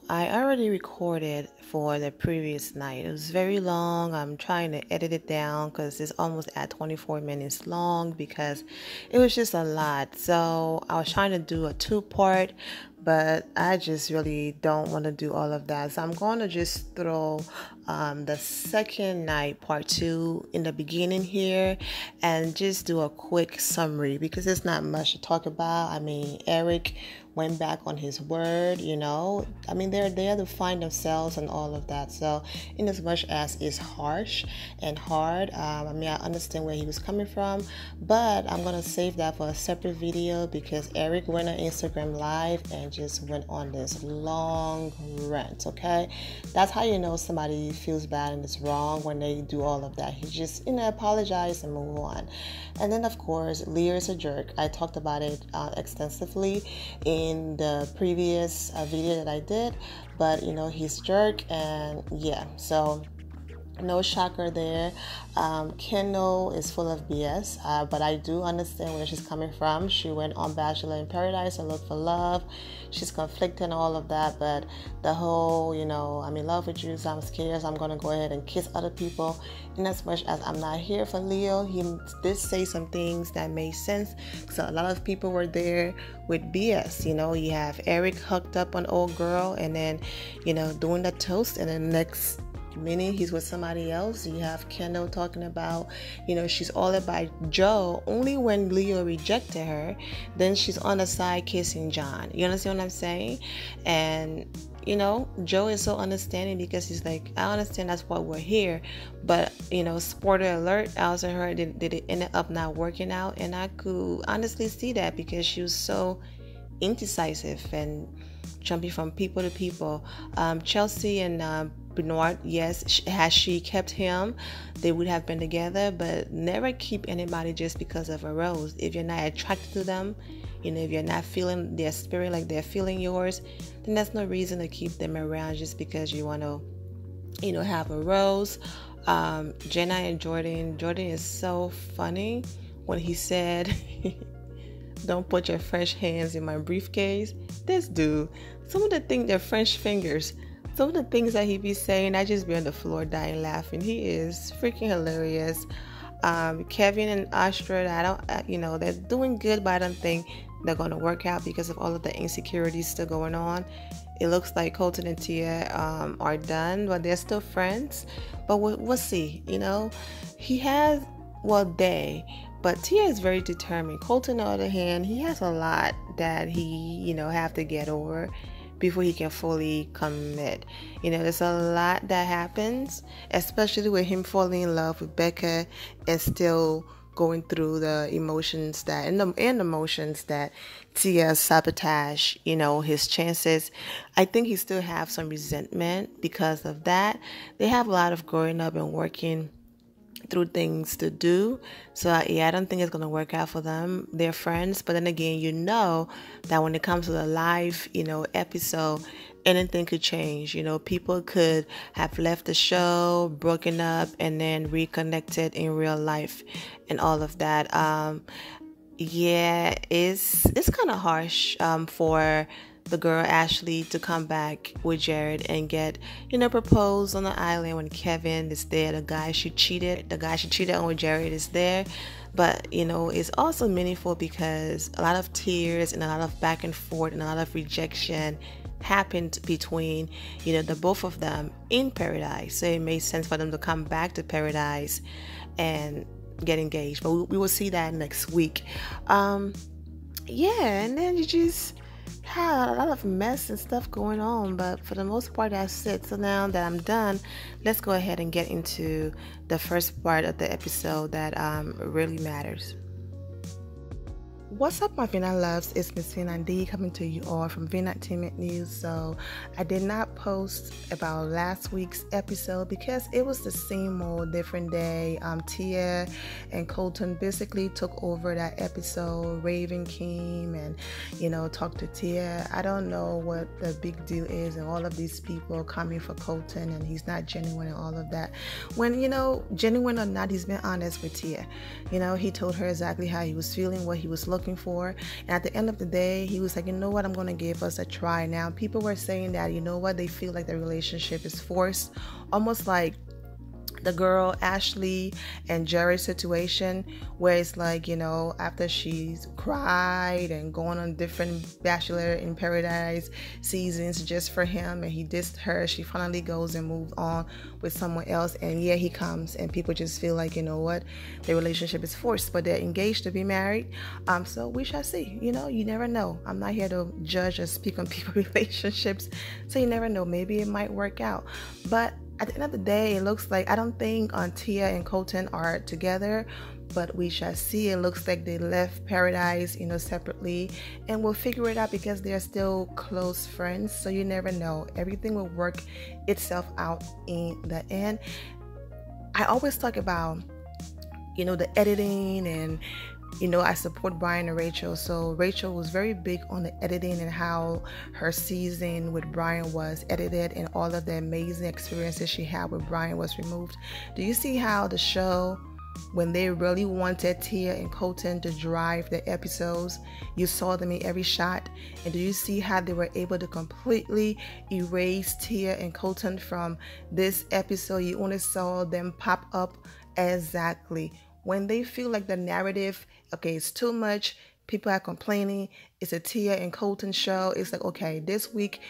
I already recorded for the previous night. It was very long. I'm trying to edit it down because it's almost at 24 minutes long because it was just a lot. So I was trying to do a two-part, but I just really don't want to do all of that. So I'm going to just throw the second night part 2 in the beginning here and just do a quick summary because there's not much to talk about. I mean, Eric went back on his word, I mean, they're there to find themselves and all of that. So in as much as it's harsh and hard, I understand where he was coming from, but I'm going to save that for a separate video because Eric went on Instagram Live and just went on this long rant, okay? That's how you know somebody feels bad and is wrong, when they do all of that. He just, apologize and move on. And then, of course, Leo is a jerk. I talked about it extensively in the previous video that I did, but he's a jerk, and yeah, so no shocker there. Kendall is full of BS, but I do understand where she's coming from. She went on Bachelor in Paradise and looked for love. She's conflicted and all of that, but the whole, I'm in love with you, so I'm scared, so I'm going to go ahead and kiss other people. In as much as I'm not here for Leo, he did say some things that made sense. So a lot of people were there with BS. You have Eric hooked up on old girl and then, doing the toast, and then next minute he's with somebody else. You have Kendall talking about, she's all about Joe only when Leo rejected her. Then she's on the side kissing John. You understand what I'm saying? And Joe is so understanding because he's like, I understand that's why we're here, but spoiler alert, I also heard that it ended up not working out, and I could honestly see that because she was so indecisive and jumping from people to people. Chelsea and Bernard, yes, has she kept him, they would have been together, but never keep anybody just because of a rose. If you're not attracted to them, if you're not feeling their spirit like they're feeling yours, then that's no reason to keep them around just because you want to, have a rose. Jenna and Jordan is so funny when he said, don't put your French hands in my briefcase. This dude, some of the things, their French fingers, some of the things that he be saying, I just be on the floor dying laughing. He is freaking hilarious. Kevin and Astrid, they're doing good, but I don't think they're going to work out because of all of the insecurities still going on. It looks like Colton and Tia are done, but they're still friends. But we'll see. He has, but Tia is very determined. Colton, on the other hand, he has a lot that he, have to get over before he can fully commit. There's a lot that happens, especially with him falling in love with Becca and still going through the emotions that and the emotions that Tia sabotage, his chances. I think he still have some resentment because of that. They have a lot of growing up and working through things to do. So I don't think it's going to work out for them. They're friends, but then again, that when it comes to the live, episode, anything could change. People could have left the show, broken up, and then reconnected in real life and all of that. It's kind of harsh for the girl Ashley to come back with Jared and get, proposed on the island when Kevin is there. The guy she cheated on with Jared is there. But, it's also meaningful because a lot of tears and a lot of back and forth and a lot of rejection happened between, the both of them in Paradise. So it made sense for them to come back to Paradise and get engaged. But we will see that next week. And then you just had a lot of mess and stuff going on, but for the most part that's it. So now that I'm done, let's go ahead and get into the first part of the episode that really matters. What's up, my Vina loves? It's Miss Vina D coming to you all from Vina Entertainment News. So I did not post about last week's episode because it was the same old different day. Tia and Colton basically took over that episode. Raven came and talked to Tia. I don't know what the big deal is and all of these people coming for Colton and he's not genuine and all of that. When genuine or not, he's been honest with Tia. He told her exactly how he was feeling, what he was looking looking for. And at the end of the day, he was like, you know what, I'm going to give us a try. Now, people were saying that, you know what, they feel like the relationship is forced, almost like the girl Ashley and Jerry's situation, where it's like, you know, after she's cried and going on different Bachelor in Paradise seasons just for him and he dissed her, she finally goes and moves on with someone else, and yeah, he comes and people just feel like, you know what, their relationship is forced, but they're engaged to be married. So we shall see. You know, you never know. I'm not here to judge or speak on people's relationships, so you never know, maybe it might work out. But at the end of the day, it looks like, I don't think Tia and Colton are together, but we shall see. It looks like they left Paradise, you know, separately, and we'll figure it out because they're still close friends. So you never know. Everything will work itself out in the end. I always talk about, you know, the editing, and you know, I support Brian and Rachel. So Rachel was very big on the editing and how her season with Brian was edited, and all of the amazing experiences she had with Brian was removed. Do you see how the show, when they really wanted Tia and Colton to drive the episodes, you saw them in every shot? And do you see how they were able to completely erase Tia and Colton from this episode? You only saw them pop up exactly when they feel like the narrative, okay, it's too much, people are complaining, it's a Tia and Colton show. It's like, okay, this week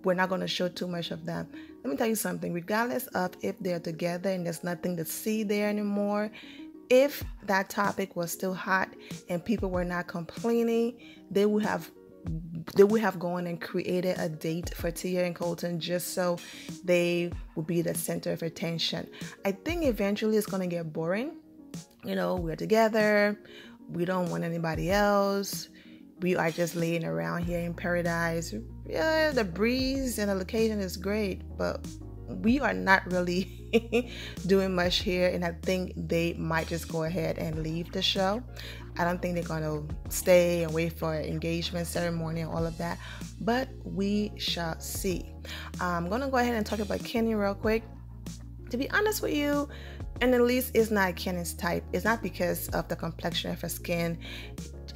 we're not going to show too much of them. Let me tell you something, regardless of if they're together and there's nothing to see there anymore, if that topic was still hot and people were not complaining, they would have gone and created a date for Tia and Colton just so they would be the center of attention. I think eventually it's going to get boring. You know, we're together, we don't want anybody else, we are just laying around here in Paradise. Yeah, the breeze and the location is great, but we are not really doing much here, and I think they might just go ahead and leave the show. I don't think they're going to stay and wait for an engagement ceremony and all of that, but we shall see. I'm going to go ahead and talk about Kenny real quick. To be honest with you, and at least it's not Kenny's type. It's not because of the complexion of her skin.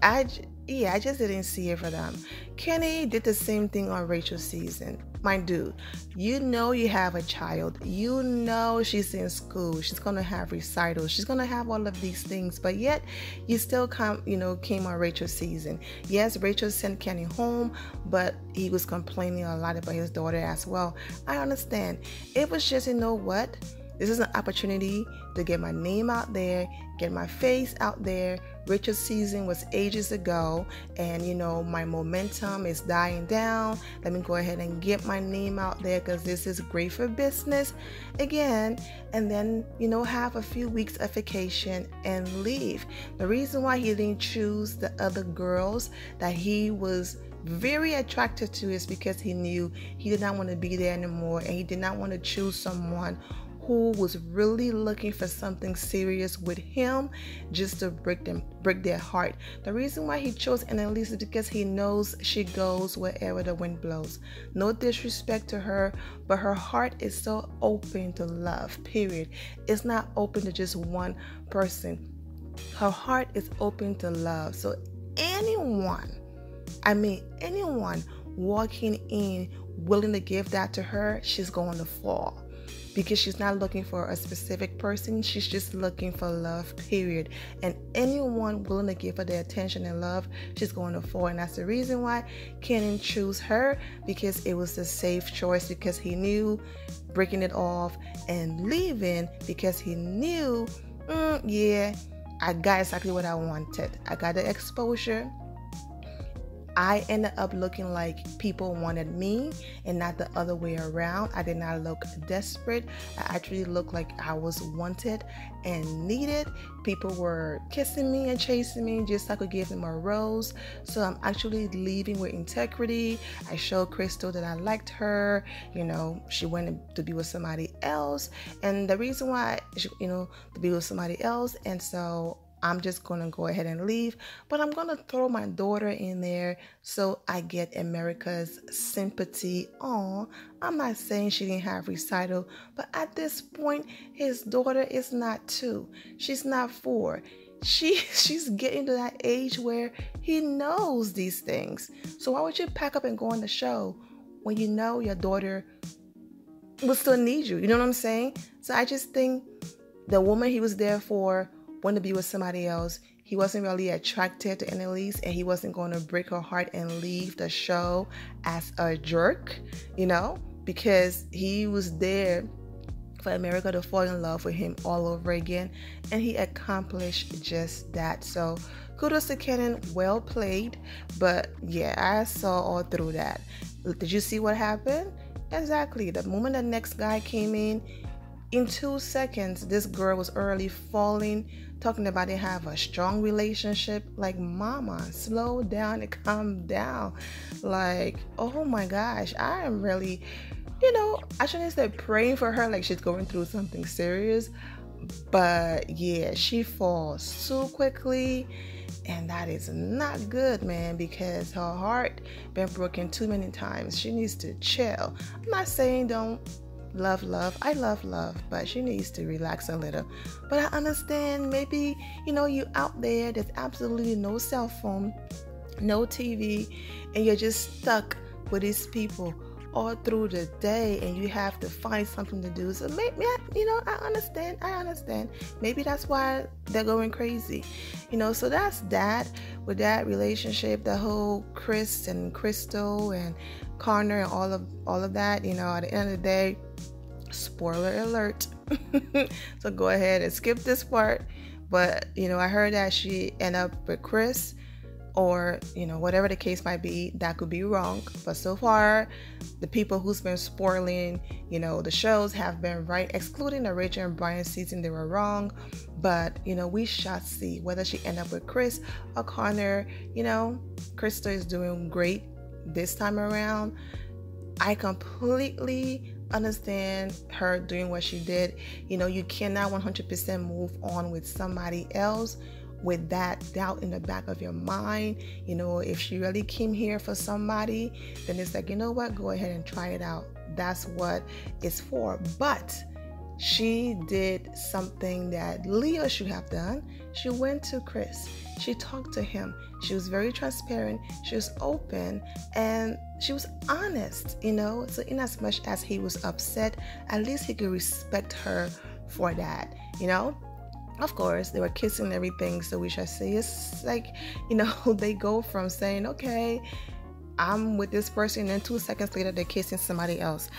I just didn't see it for them. Kenny did the same thing on Rachel's season. My dude, you know you have a child. You know she's in school. She's going to have recitals. She's going to have all of these things. But yet, you still came on Rachel's season. Yes, Rachel sent Kenny home, but he was complaining a lot about his daughter as well. I understand. It was just, you know what? This is an opportunity to get my name out there, get my face out there. Rachel's season was ages ago, and you know, my momentum is dying down. Let me go ahead and get my name out there because this is great for business again, and then, you know, have a few weeks of vacation and leave. The reason why he didn't choose the other girls that he was very attracted to is because he knew he did not want to be there anymore, and he did not want to choose someone who was really looking for something serious with him just to break their heart. The reason why he chose Annalise is because he knows she goes wherever the wind blows. No disrespect to her, but her heart is so open to love, period. It's not open to just one person. Her heart is open to love. So anyone walking in willing to give that to her, she's going to fall. Because she's not looking for a specific person, she's just looking for love, period. And anyone willing to give her the attention and love, she's going to fall. And that's the reason why Kenan chose her, because it was a safe choice, because he knew breaking it off and leaving, because he knew, yeah, I got exactly what I wanted. I got the exposure. I ended up looking like people wanted me and not the other way around. I did not look desperate. I actually looked like I was wanted and needed. People were kissing me and chasing me just so I could give them a rose. So I'm actually leaving with integrity. I showed Crystal that I liked her. You know, she went to be with somebody else. And the reason why, to be with somebody else. And so I'm just going to go ahead and leave, but I'm going to throw my daughter in there so I get America's sympathy. Oh, I'm not saying she didn't have recital, but at this point, his daughter is not 2. She's not 4. she's getting to that age where he knows these things. So why would you pack up and go on the show when you know your daughter will still need you? You know what I'm saying? So I just think the woman he was there for wanted to be with somebody else. He wasn't really attracted to Annalise, and he wasn't going to break her heart and leave the show as a jerk, because he was there for America to fall in love with him all over again, and he accomplished just that. So kudos to Kenan, well played. But yeah, I saw all through that. Did you see what happened? Exactly. The moment the next guy came in 2 seconds, this girl was already falling, talking about they have a strong relationship. Like, mama, slow down and calm down. Like, oh my gosh, I am really, I shouldn't say praying for her like she's going through something serious. But yeah, she falls so quickly, and that is not good, man, because her heart been broken too many times. She needs to chill. I'm not saying don't love. I love love, but she needs to relax a little. But I understand, maybe, you out there, there's absolutely no cell phone, no TV, and you're just stuck with these people all through the day, and you have to find something to do. So maybe, I understand. Maybe that's why they're going crazy. So that's that with that relationship, the whole Chris and Crystal and Connor and all of that. At the end of the day, spoiler alert. So go ahead and skip this part. But I heard that she ended up with Chris, or whatever the case might be. That could be wrong, but so far the people who's been spoiling the shows have been right, excluding the Rachel and Brian season. They were wrong. But we shall see whether she end up with Chris or Connor. Krista is doing great this time around. I completely understand her doing what she did. You cannot 100% move on with somebody else with that doubt in the back of your mind. If she really came here for somebody, then it's like, what, go ahead and try it out. That's what it's for. But she did something that Leah should have done. She went to Chris. She talked to him. She was very transparent. She was open, and she was honest, So in as much as he was upset, at least he could respect her for that, Of course, they were kissing and everything, so we shall say it's like, they go from saying, okay, I'm with this person, and then 2 seconds later, they're kissing somebody else.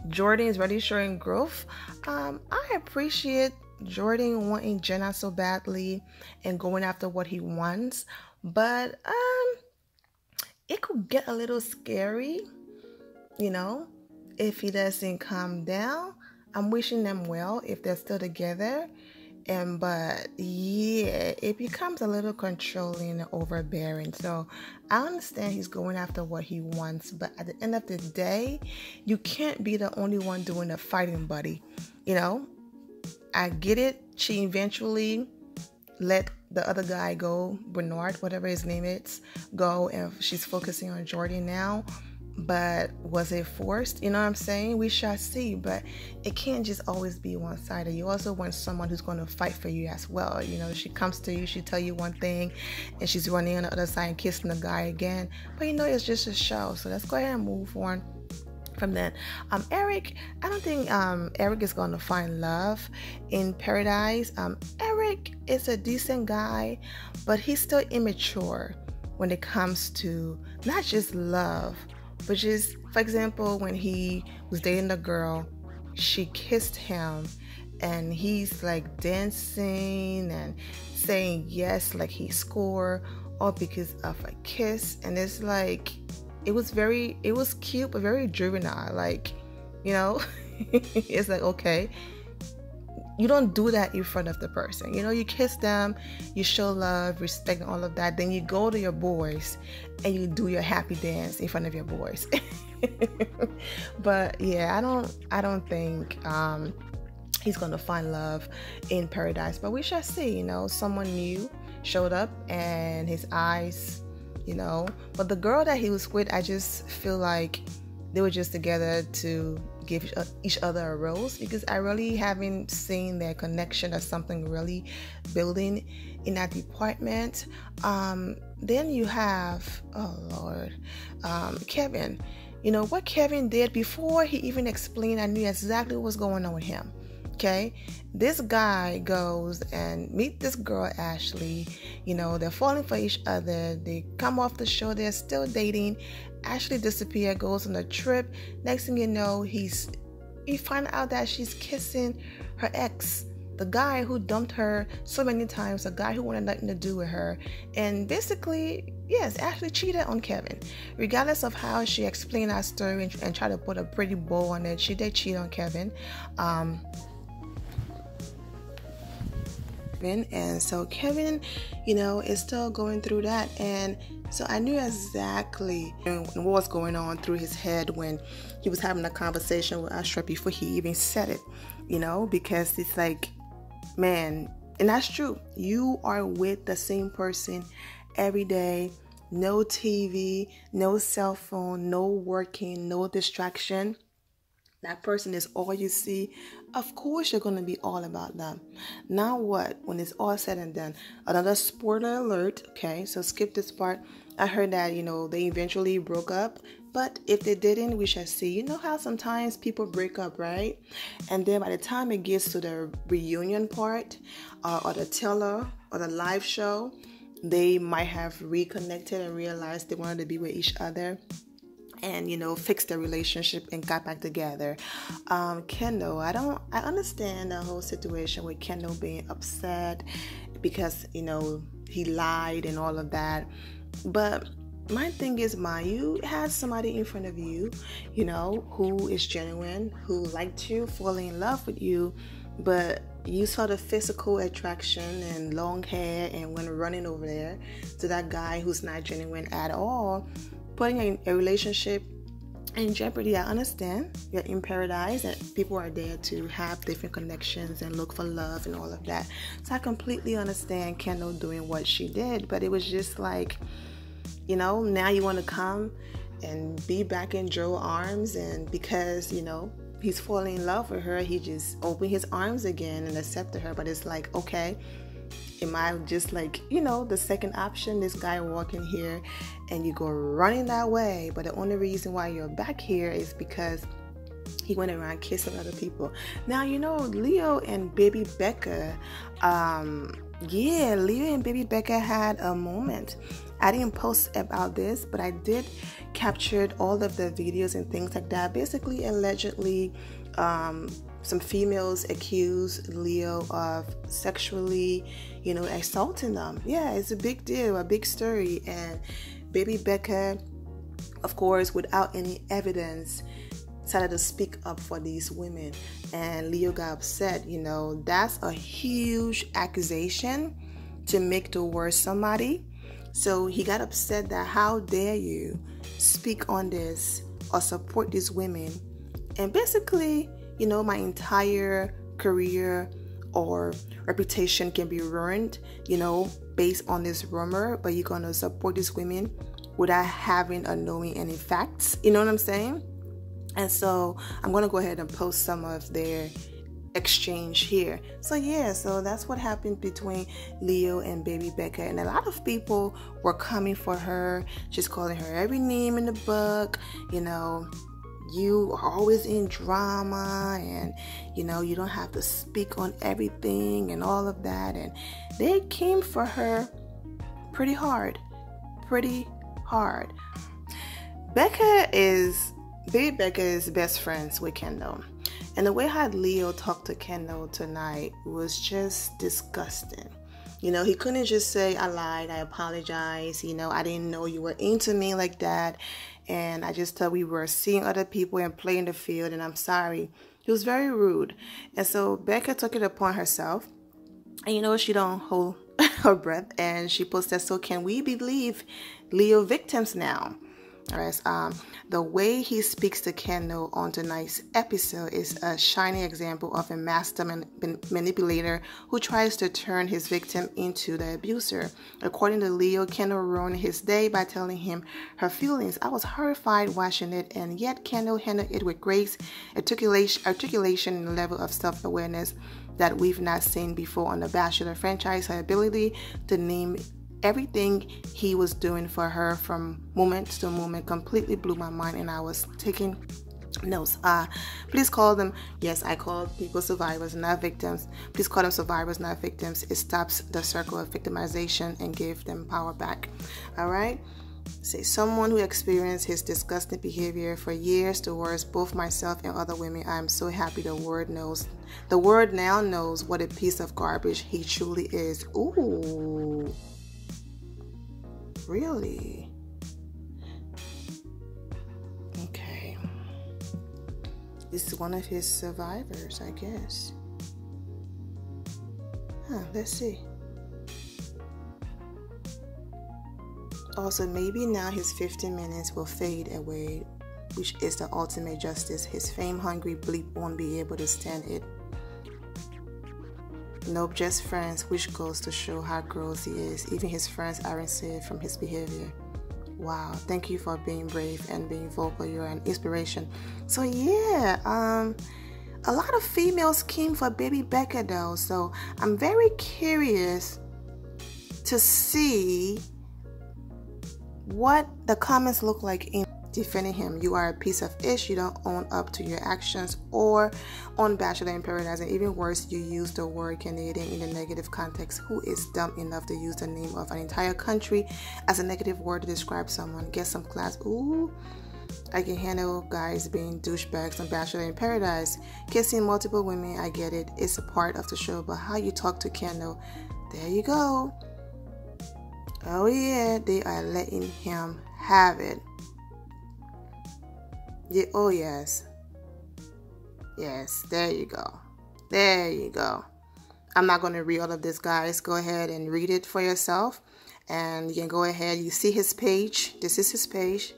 Jordan is really showing growth. I appreciate Jordan wanting Jenna so badly and going after what he wants, but it could get a little scary, if he doesn't calm down. I'm wishing them well if they're still together. But yeah, it becomes a little controlling and overbearing. So I understand he's going after what he wants, but at the end of the day, you can't be the only one doing the fighting, buddy. I get it. She eventually let the other guy go, Bernard, whatever his name is, go, and she's focusing on Jordan now. But was it forced? You know what I'm saying? We shall see. But it can't just always be one-sided. You also want someone who's going to fight for you as well. She comes to you, she tell you one thing, and she's running on the other side and kissing the guy again. But it's just a show. So let's go ahead and move on from that. Eric, I don't think Eric is going to find love in Paradise. Eric is a decent guy, but he's still immature when it comes to not just love, but just, for example, when he was dating the girl, she kissed him, and he's like dancing and saying yes, like he scored, all because of a kiss. And it's like, it was cute, but very juvenile. Like, it's like, okay, you don't do that in front of the person. You kiss them, you show love, respect, and all of that. Then you go to your boys and you do your happy dance in front of your boys. But yeah, I don't think he's gonna find love in Paradise. But we shall see. Someone new showed up, and his eyes, But the girl that he was with, I just feel like they were just together to give each other a rose, because I really haven't seen their connection or something really building in that department. Then you have, oh Lord, Kevin. You know what Kevin did before he even explained, I knew exactly what was going on with him. Okay, this guy goes and meet this girl Ashley. You know, they're falling for each other. They come off the show, they're still dating. Ashley disappears, goes on a trip. Next thing you know, he find out that she's kissing her ex, the guy who dumped her so many times, the guy who wanted nothing to do with her. And basically, yes, Ashley cheated on Kevin. Regardless of how she explained that story and tried to put a pretty bow on it, she did cheat on Kevin. And so Kevin, you know, is still going through that. And so I knew exactly what was going on through his head when he was having a conversation with Astra before he even said it, you know, because it's like, man, and that's true. You are with the same person every day, no TV, no cell phone, no working, no distraction. That person is all you see. Of course, you're going to be all about them. Now what? When it's all said and done, another spoiler alert. Okay, so skip this part. I heard that, you know, they eventually broke up. But if they didn't, we shall see. You know how sometimes people break up, right? And then by the time it gets to the reunion part or the teller or the live show, they might have reconnected and realized they wanted to be with each other. And, you know, fix the relationship and got back together. Kendall, I understand the whole situation with Kendall being upset because, you know, he lied and all of that. But my thing is, you had somebody in front of you, you know, who is genuine, who liked you, falling in love with you, but you saw the physical attraction and long hair and went running over there to that guy who's not genuine at all, putting a relationship in jeopardy. I understand you're in paradise and people are there to have different connections and look for love and all of that. So I completely understand Kendall doing what she did, but it was just like, you know, now you want to come and be back in Joe's arms, and because, you know, he's falling in love with her, he just opened his arms again and accepted her. But it's like, okay, am I just like, you know, the second option, this guy walking here and you go running that way, but the only reason why you're back here is because he went around kissing other people. Now, you know, Leo and Baby Becca, Leo and Baby Becca had a moment. I didn't post about this, but I did capture all of the videos and things like that. Basically, allegedly, some females accused Leo of sexually, you know, assaulting them. Yeah, it's a big deal, a big story. And Baby Becca, of course, without any evidence, decided to speak up for these women. And Leo got upset. You know, that's a huge accusation to make the worst somebody. So he got upset that how dare you speak on this or support these women. And basically, you know, my entire career or reputation can be ruined, you know, based on this rumor, but you're going to support these women without having or knowing any facts. You know what I'm saying? And so I'm going to go ahead and post some of their exchange here. So yeah, so that's what happened between Leo and Baby Becca, and a lot of people were coming for her, just calling her every name in the book. You know, you are always in drama, and you know, you don't have to speak on everything and all of that. And they came for her pretty hard. Baby Becca is best friends with Kendall. And the way how Leo talked to Kendall tonight was just disgusting. You know, he couldn't just say, I lied, I apologize, you know, I didn't know you were into me like that. And I just thought we were seeing other people and playing the field, and I'm sorry. He was very rude. And so Becca took it upon herself. And you know, she don't hold her breath. And she posted, so can we believe Leo victims now? Alright, the way he speaks to Kendall on tonight's episode is a shining example of a master manipulator who tries to turn his victim into the abuser. According to Leo, Kendall ruined his day by telling him her feelings. I was horrified watching it, and yet Kendall handled it with grace, articulation, and a level of self-awareness that we've not seen before on the Bachelor franchise. Her ability to name everything he was doing for her from moment to moment completely blew my mind, and I was taking notes. Please call them, yes, I call people survivors, not victims. Please call them survivors, not victims. It stops the circle of victimization and give them power back. All right. Say, someone who experienced his disgusting behavior for years towards both myself and other women, I am so happy the world now knows what a piece of garbage he truly is. Ooh. Really? Okay. This is one of his survivors, I guess. Let's see. Also, maybe now his 15 minutes will fade away, which is the ultimate justice. His fame-hungry bleep won't be able to stand it. Nope, just friends, which goes to show how gross he is. Even his friends aren't saved from his behavior. Wow, thank you for being brave and being vocal. You're an inspiration. So yeah, a lot of females came for baby Becca though, so I'm very curious to see what the comments look like in defending him. You are a piece of ish, you don't own up to your actions, or on Bachelor in Paradise, and even worse, you use the word Canadian in a negative context. Who is dumb enough to use the name of an entire country as a negative word to describe someone? Get some class. Ooh, I can handle guys being douchebags on Bachelor in Paradise. Kissing multiple women, I get it, it's a part of the show, but how you talk to Kendall, there you go. Oh yeah, they are letting him have it. Yeah, oh yes. Yes, there you go. There you go. I'm not going to read all of this, guys. Go ahead and read it for yourself. And you can go ahead. You see his page. This is his page.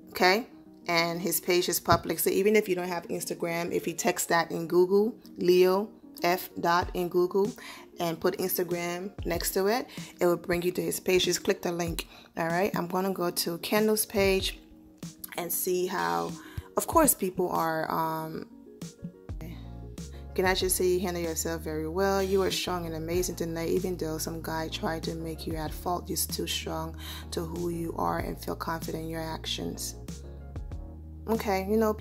Okay? And his page is public. So even if you don't have Instagram, if you text that in Google, Leo F. in Google, and put Instagram next to it, it will bring you to his page. Just click the link. All right? I'm going to go to Kendall's page and see how, of course, people are, can I just say you handle yourself very well. You are strong and amazing tonight. Even though some guy tried to make you at fault, you're still strong to who you are and feel confident in your actions. Okay, you know,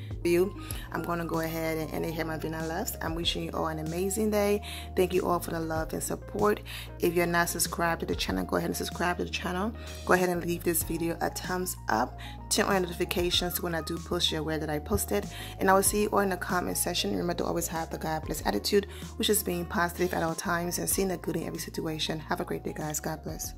I'm going to go ahead and end it here, my Vina loves. I'm wishing you all an amazing day. Thank you all for the love and support. If you're not subscribed to the channel, go ahead and subscribe to the channel. Go ahead and leave this video a thumbs up. Turn on notifications when I do post, you're aware that I posted. And I will see you all in the comment section. Remember to always have the God bless attitude, which is being positive at all times and seeing the good in every situation. Have a great day, guys. God bless.